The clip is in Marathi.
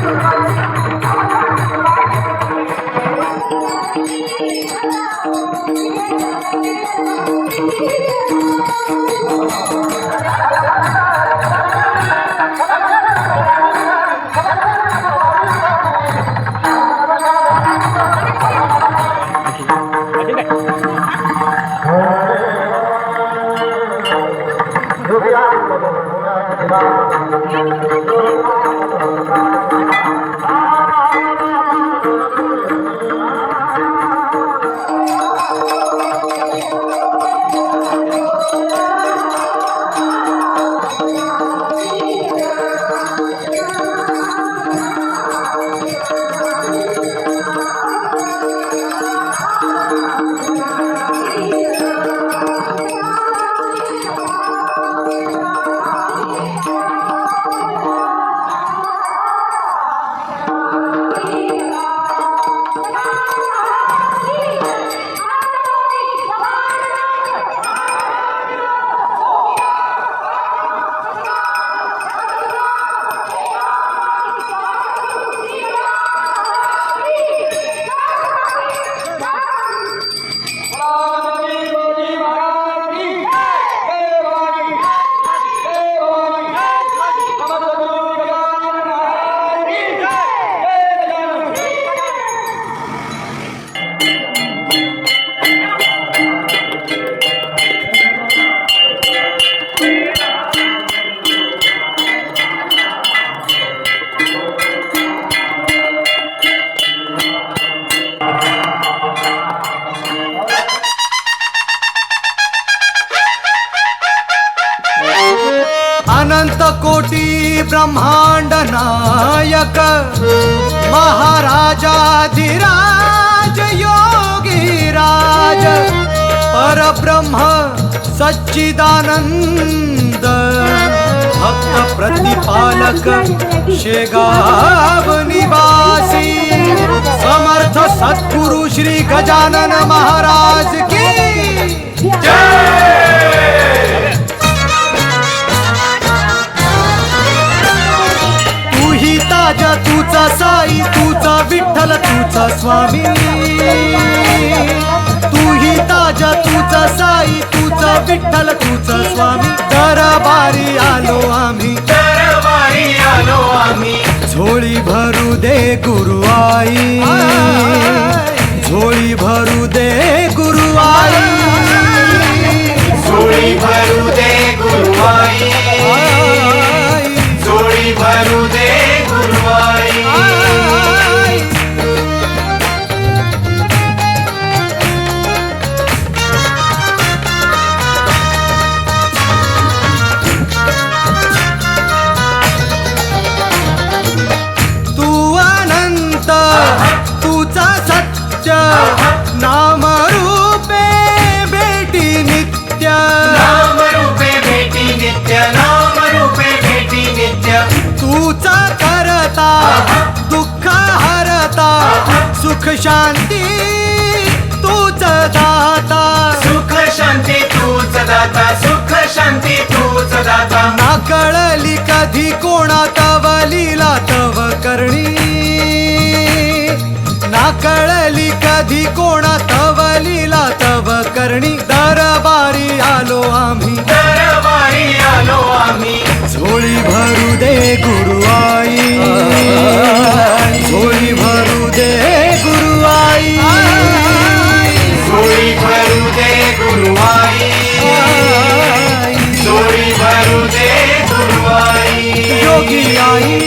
Jangan ब्रह्मांड नायक महाराजाधिराज योगी राज परब्रह्म सच्चिदानंद भक्त प्रतिपालक शेगाव निवासी समर्थ सद्गुरु श्री गजानन महाराज की जय। तू ही ताजा तुझा साई तुझा विठ्ठल तुझा स्वामी तू ही ताजा तुझा साई तुझा विठ्ठल तुझा स्वामी दरबारी आलो आम्ही झोळी भरू दे गुरु आई झोळी भरू दे गुरु आई झोळी भरू दे गुरु आई झोळी भरू दे गुरु आई तुझा सत्य नाम रूपे भेटी नित्य नाम रूपे भेटी नित्य नाम रूपे भेटी नित्य तुझा करता दुःख हरता सुख शांती तूच दाता सुख शांती तूच दाता सुख शांती तूच दाता ना कळली कधी कोणा तव लीला तव करणी ना कळली कधी कोणा तव लीला तव करणी दरबारी आलो आम्ही झोळी भरू दे गुरु आई झोळी भरू दे गुरु आई झोळी भरू दे गुरु आई झोळी भरू दे गुरु आई योगी आई